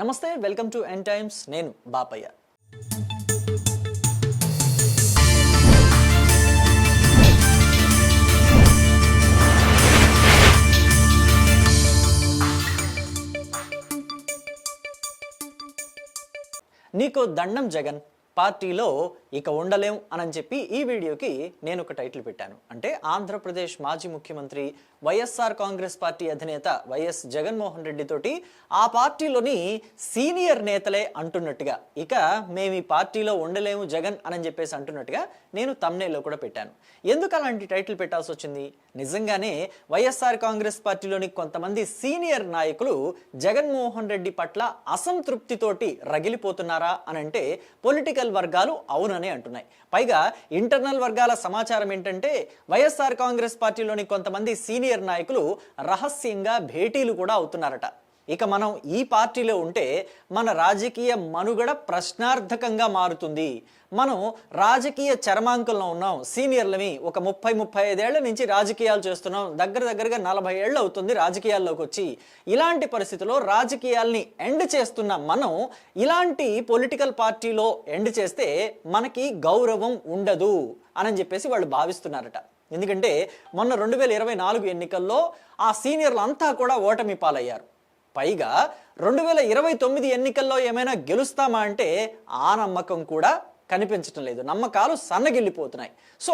నమస్తే, welcome to n times. నేను బాపయ్య. నీకు దండం జగన్, పార్టీలో ఇక ఉండలేం అని చెప్పి ఈ వీడియోకి నేను ఒక టైటిల్ పెట్టాను. అంటే ఆంధ్రప్రదేశ్ మాజీ ముఖ్యమంత్రి వైఎస్ఆర్ కాంగ్రెస్ పార్టీ అధినేత వైఎస్ జగన్మోహన్ రెడ్డి తోటి ఆ పార్టీలోని సీనియర్ నేతలే అంటున్నట్టుగా ఇక మేము ఈ పార్టీలో ఉండలేము జగన్ అని చెప్పేసి అంటున్నట్టుగా నేను థంబ్నెయిల్లో కూడా పెట్టాను. ఎందుకు అలాంటి టైటిల్ పెట్టాల్సి వచ్చింది? నిజంగానే వైఎస్ఆర్ కాంగ్రెస్ పార్టీలోని కొంతమంది సీనియర్ నాయకులు జగన్మోహన్ రెడ్డి పట్ల అసంతృప్తితోటి రగిలిపోతున్నారా అని అంటే పొలిటికల్ వర్గాలు అవుననే అంటున్నాయి. పైగా ఇంటర్నల్ వర్గాల సమాచారం ఏంటంటే వైఎస్ఆర్ కాంగ్రెస్ పార్టీలోని కొంతమంది సీనియర్ నాయకులు రహస్యంగా భేటీలు కూడా అవుతున్నారట. ఇక మనం ఈ పార్టీలో ఉంటే మన రాజకీయ మనుగడ ప్రశ్నార్థకంగా మారుతుంది. మనం రాజకీయ చరమాంకుల్లో ఉన్నాం, సీనియర్లమి. ఒక 30-35 ఏళ్ల నుంచి రాజకీయాలు చేస్తున్నాం, దగ్గరగా 40 ఏళ్ళు అవుతుంది రాజకీయాల్లోకి వచ్చి. ఇలాంటి పరిస్థితుల్లో రాజకీయాల్ని ఎండ్ చేస్తున్న మనం ఇలాంటి పొలిటికల్ పార్టీలో ఎండ్ చేస్తే మనకి గౌరవం ఉండదు అని చెప్పేసి వాళ్ళు భావిస్తున్నారట. ఎందుకంటే మొన్న 2024 ఎన్నికల్లో ఆ సీనియర్లు అంతా కూడా ఓటమి పాలయ్యారు. పైగా 2029 ఎన్నికల్లో ఏమైనా గెలుస్తామా అంటే ఆ నమ్మకం కూడా కనిపించటం లేదు. నమ్మకాలు సన్నగిల్లిపోతున్నాయి. సో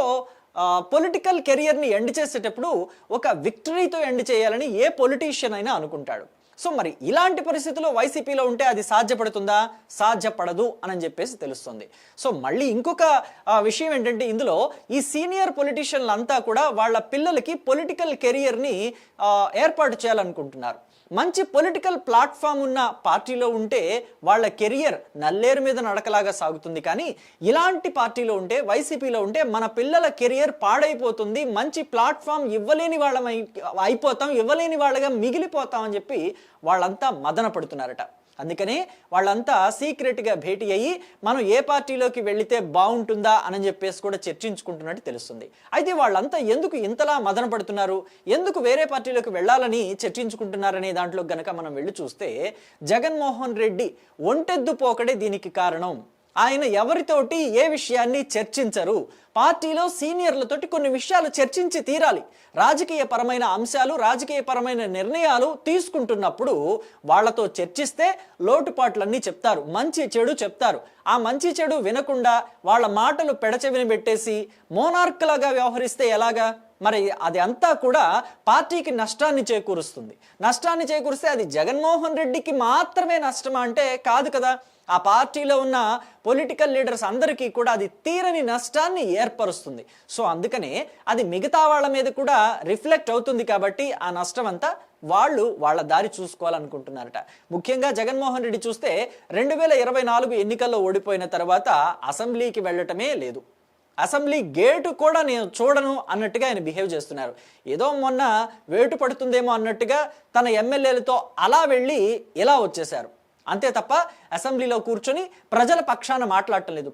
పొలిటికల్ కెరియర్ని ఎండ్ చేసేటప్పుడు ఒక విక్టరీతో ఎండ్ చేయాలని ఏ పొలిటీషియన్ అయినా అనుకుంటాడు. సో మరి ఇలాంటి పరిస్థితుల్లో వైసీపీలో ఉంటే అది సాధ్యపడుతుందా? సాధ్యపడదు అని చెప్పేసి తెలుస్తుంది. సో మళ్ళీ ఇంకొక విషయం ఏంటంటే ఇందులో ఈ సీనియర్ పొలిటీషియన్లు అంతా కూడా వాళ్ళ పిల్లలకి పొలిటికల్ కెరియర్ని ఏర్పాటు చేయాలనుకుంటున్నారు. మంచి పొలిటికల్ ప్లాట్ఫామ్ ఉన్న పార్టీలో ఉంటే వాళ్ళ కెరియర్ నల్లేరు మీద నడకలాగా సాగుతుంది. కానీ ఇలాంటి పార్టీలో ఉంటే, వైసీపీలో ఉంటే మన పిల్లల కెరియర్ పాడైపోతుంది, మంచి ప్లాట్ఫామ్ ఇవ్వలేని వాళ్ళం అయిపోతాం, ఇవ్వలేని వాళ్ళగా మిగిలిపోతాం అని చెప్పి వాళ్ళంతా మదన పడుతున్నారట. అందుకనే వాళ్ళంతా సీక్రెట్గా భేటీ అయ్యి మనం ఏ పార్టీలోకి వెళితే బాగుంటుందా అని చెప్పేసి కూడా చర్చించుకుంటున్నట్టు తెలుస్తుంది. అయితే వాళ్ళంతా ఎందుకు ఇంతలా మదన పడుతున్నారు, ఎందుకు వేరే పార్టీలోకి వెళ్ళాలని చర్చించుకుంటున్నారనే దాంట్లో గనక మనం వెళ్ళి చూస్తే జగన్మోహన్ రెడ్డి ఒంటెద్దు పోకడే దీనికి కారణం. ఆయన ఎవరితోటి ఏ విషయాన్ని చర్చించరు. పార్టీలో సీనియర్లతోటి కొన్ని విషయాలు చర్చించి తీరాలి. రాజకీయ పరమైన అంశాలు, రాజకీయ పరమైన నిర్ణయాలు తీసుకుంటున్నప్పుడు వాళ్ళతో చర్చిస్తే లోటుపాట్లన్నీ చెప్తారు, మంచి చెడు చెప్తారు. ఆ మంచి చెడు వినకుండా వాళ్ళ మాటలు పెడచెవిని పెట్టేసి మోనార్క్లాగా వ్యవహరిస్తే ఎలాగా? మరి అది అంతా కూడా పార్టీకి నష్టాన్ని చేకూరుస్తుంది. నష్టాన్ని చేకూరిస్తే అది జగన్మోహన్ రెడ్డికి మాత్రమే నష్టమా అంటే కాదు కదా. ఆ పార్టీలో ఉన్న పొలిటికల్ లీడర్స్ అందరికీ కూడా అది తీరని నష్టాన్ని ఏర్పరుస్తుంది. సో అందుకనే అది మిగతా వాళ్ళ మీద కూడా రిఫ్లెక్ట్ అవుతుంది. కాబట్టి ఆ నష్టం అంతా వాళ్ళు వాళ్ళ దారి చూసుకోవాలనుకుంటున్నారట. ముఖ్యంగా జగన్మోహన్ రెడ్డి చూస్తే 2024 ఎన్నికల్లో ఓడిపోయిన తర్వాత అసెంబ్లీకి వెళ్ళటమే లేదు. అసెంబ్లీ గేటు కూడా నేను చూడను అన్నట్టుగా ఆయన బిహేవ్ చేస్తున్నారు. ఏదో మొన్న వేటు పడుతుందేమో అన్నట్టుగా తన ఎమ్మెల్యేలతో అలా వెళ్ళి ఇలా వచ్చేశారు. అంతే తప్ప అసెంబ్లీలో కూర్చొని ప్రజల పక్షాన మాట్లాడటం లేదు.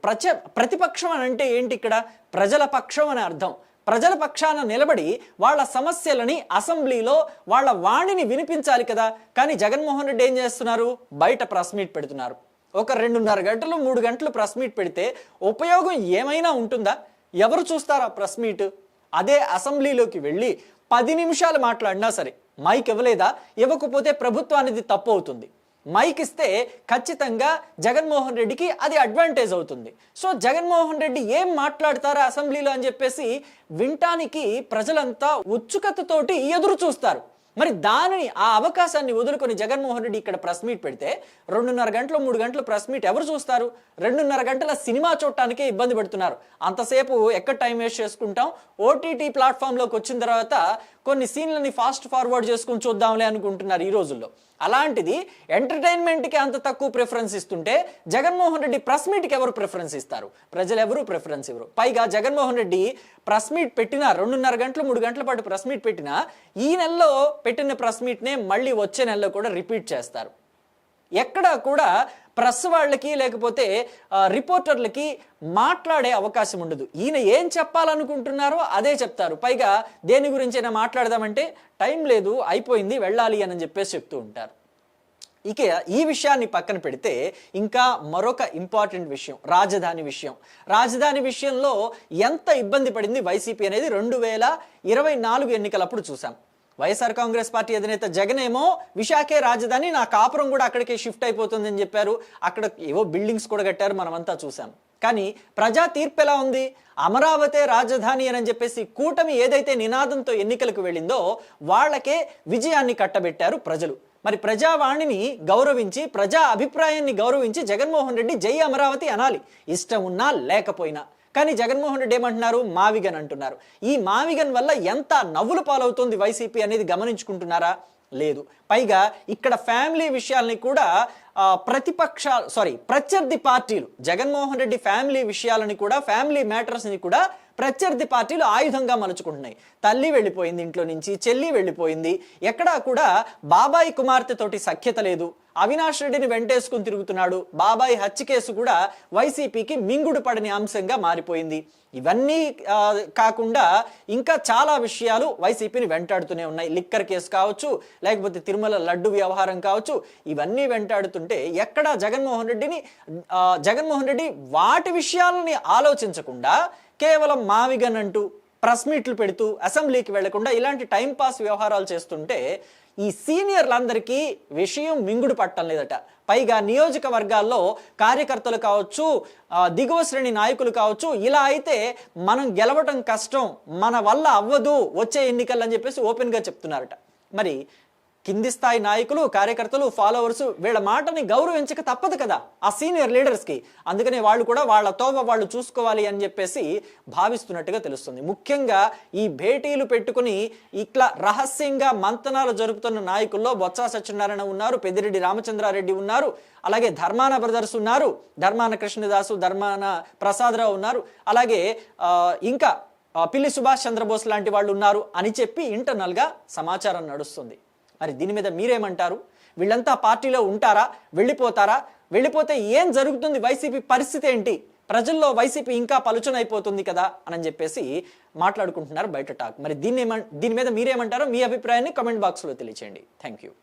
ప్రతిపక్షం అని అంటే ఏంటి? ఇక్కడ ప్రజల పక్షం అని అర్థం. ప్రజల పక్షాన నిలబడి వాళ్ళ సమస్యలని అసెంబ్లీలో వాళ్ళ వాణిని వినిపించాలి కదా. కానీ జగన్మోహన్ రెడ్డి ఏం చేస్తున్నారు? బయట ప్రెస్ మీట్ పెడుతున్నారు. ఒక 2.5 గంటలు 3 గంటలు ప్రెస్ మీట్ పెడితే ఉపయోగం ఏమైనా ఉంటుందా? ఎవరు చూస్తారా ప్రెస్ మీట్? అదే అసెంబ్లీలోకి వెళ్ళి 10 నిమిషాలు మాట్లాడినా సరే మైక్ ఇవ్వలేదా? ఇవ్వకపోతే ప్రభుత్వానికి తప్పు అవుతుంది. మైక్ ఇస్తే ఖచ్చితంగా జగన్మోహన్ రెడ్డికి అది అడ్వాంటేజ్ అవుతుంది. సో జగన్మోహన్ రెడ్డి ఏం మాట్లాడతారా అసెంబ్లీలో అని చెప్పేసి వినటానికి ప్రజలంతా ఉత్సుకతతోటి ఎదురు చూస్తారు. మరి దానిని, ఆ అవకాశాన్ని వదులుకొని జగన్మోహన్ రెడ్డి ఇక్కడ ప్రెస్ మీట్ పెడితే 2.5 గంటలు 3 గంటలు ప్రెస్ మీట్ ఎవరు చూస్తారు? 2.5 గంటల సినిమా చూడటానికే ఇబ్బంది పెడుతున్నారు. అంతసేపు ఎక్కడ టైం వేస్ట్ చేసుకుంటాం? ఓటీటీ ప్లాట్ఫామ్లోకి వచ్చిన తర్వాత కొన్ని సీన్లని ఫాస్ట్ ఫార్వర్డ్ చేసుకుని చూద్దాంలే అనుకుంటున్నారు ఈ రోజుల్లో. అలాంటిది ఎంటర్టైన్మెంట్కి అంత తక్కువ ప్రిఫరెన్స్ ఇస్తుంటే జగన్మోహన్ రెడ్డి ప్రెస్ మీట్కి ఎవరు ప్రిఫరెన్స్ ఇస్తారు? ప్రజలు ఎవరు ప్రిఫరెన్స్ ఇవ్వరు. పైగా జగన్మోహన్ రెడ్డి ప్రెస్ మీట్ పెట్టినా 2.5 గంటలు 3 గంటల పాటు ప్రెస్ మీట్ పెట్టినా ఈ నెలలో పెట్టిన ప్రెస్ మీట్నే మళ్ళీ వచ్చే నెలలో కూడా రిపీట్ చేస్తారు. ఎక్కడా కూడా ప్రెస్ వాళ్ళకి లేకపోతే రిపోర్టర్లకి మాట్లాడే అవకాశం ఉండదు. ఈయన ఏం చెప్పాలనుకుంటున్నారో అదే చెప్తారు. పైగా దేని గురించి అయినా మాట్లాడదామంటే టైం లేదు, అయిపోయింది, వెళ్ళాలి అని చెప్పేసి చెప్తూ ఉంటారు. ఇక ఈ విషయాన్ని పక్కన పెడితే ఇంకా మరొక ఇంపార్టెంట్ విషయం రాజధాని విషయంలో ఎంత ఇబ్బంది పడింది వైసీపీ అనేది 2024 ఎన్నికలప్పుడు చూసాం. వైఎస్ఆర్ కాంగ్రెస్ పార్టీ అధినేత జగన్ ఏమో విశాఖే రాజధాని, నా కాపురం కూడా అక్కడికే షిఫ్ట్ అయిపోతుందని చెప్పారు. అక్కడ ఏవో బిల్డింగ్స్ కూడా కట్టారు, మనమంతా చూసాం. కానీ ప్రజా తీర్పు ఎలా ఉంది? అమరావతే రాజధాని అని చెప్పేసి కూటమి ఏదైతే నినాదంతో ఎన్నికలకు వెళ్ళిందో వాళ్ళకే విజయాన్ని కట్టబెట్టారు ప్రజలు. మరి ప్రజావాణిని గౌరవించి, ప్రజా అభిప్రాయాన్ని గౌరవించి జగన్మోహన్ రెడ్డి జై అమరావతి అనాలి, ఇష్టం ఉన్నా లేకపోయినా. కానీ జగన్మోహన్ రెడ్డి ఏమంటున్నారు? మావిగన్ అంటున్నారు. ఈ మావిగన్ వల్ల ఎంత నవ్వుల పాలవుతుంది వైసీపీ అనేది గమనించుకుంటున్నారా? లేదు. పైగా ఇక్కడ ఫ్యామిలీ విషయాల్ని కూడా ప్రత్యర్థి పార్టీలు, జగన్మోహన్ రెడ్డి ఫ్యామిలీ విషయాలని కూడా, ఫ్యామిలీ మ్యాటర్స్ని కూడా ప్రత్యర్థి పార్టీలు ఆయుధంగా మలుచుకుంటున్నాయి. తల్లి వెళ్ళిపోయింది ఇంట్లో నుంచి, చెల్లి వెళ్ళిపోయింది, ఎక్కడా కూడా బాబాయి కుమార్తెతోటి సఖ్యత లేదు, అవినాష్ రెడ్డిని వెంటేసుకుని తిరుగుతున్నాడు, బాబాయి హత్య కేసు కూడా వైసీపీకి మింగుడు పడని అంశంగా మారిపోయింది. ఇవన్నీ కాకుండా ఇంకా చాలా విషయాలు వైసీపీని వెంటాడుతూనే ఉన్నాయి. లిక్కర్ కేసు కావచ్చు, లేకపోతే తిరుమల లడ్డు వ్యవహారం కావచ్చు, ఇవన్నీ వెంటాడుతుంటే ఎక్కడా జగన్మోహన్ రెడ్డి వాటి విషయాలని ఆలోచించకుండా కేవలం మావిగన్ అంటూ ప్రెస్ మీట్లు పెడుతూ అసెంబ్లీకి వెళ్లకుండా ఇలాంటి టైంపాస్ వ్యవహారాలు చేస్తుంటే ఈ సీనియర్లందరికీ విషయం మింగుడు పట్టం లేదట. పైగా నియోజకవర్గాల్లో కార్యకర్తలు కావచ్చు, దిగువ శ్రేణి నాయకులు కావచ్చు, ఇలా అయితే మనం గెలవటం కష్టం, మన వల్ల అవ్వదు వచ్చే ఎన్నికలు అని చెప్పేసి ఓపెన్గా చెప్తున్నారట. మరి కింది స్థాయి నాయకులు, కార్యకర్తలు, ఫాలోవర్స్ వీళ్ళ మాటని గౌరవించక తప్పదు కదా ఆ సీనియర్ లీడర్స్కి. అందుకనే వాళ్ళు కూడా వాళ్ళ తోవ వాళ్ళు చూసుకోవాలి అని చెప్పేసి భావిస్తున్నట్టుగా తెలుస్తుంది. ముఖ్యంగా ఈ భేటీలు పెట్టుకుని ఇట్లా రహస్యంగా మంతనాలు జరుపుతున్న నాయకుల్లో బొత్స సత్యనారాయణ ఉన్నారు, పెద్దిరెడ్డి రామచంద్రారెడ్డి ఉన్నారు, అలాగే ధర్మాన బ్రదర్స్ ఉన్నారు, ధర్మాన కృష్ణదాసు, ధర్మాన ప్రసాదరావు ఉన్నారు, అలాగే ఇంకా పిల్లి సుభాష్ చంద్రబోస్ లాంటి వాళ్ళు ఉన్నారు అని చెప్పి ఇంటర్నల్గా సమాచారం నడుస్తుంది. మరి దీని మీద మీరేమంటారు? వీళ్ళంతా పార్టీలో ఉంటారా? వెళ్ళిపోతారా? వెళ్ళిపోతే ఏం జరుగుతుంది? వైసీపీ పరిస్థితి ఏంటి? ప్రజల్లో వైసీపీ ఇంకా పలుచనైపోతుంది కదా అని చెప్పేసి మాట్లాడుకుంటున్నారు బయట టాక్. మరి దీని మీద మీరేమంటారో మీ అభిప్రాయాన్ని కామెంట్ బాక్స్లో తెలియచేయండి. Thank you.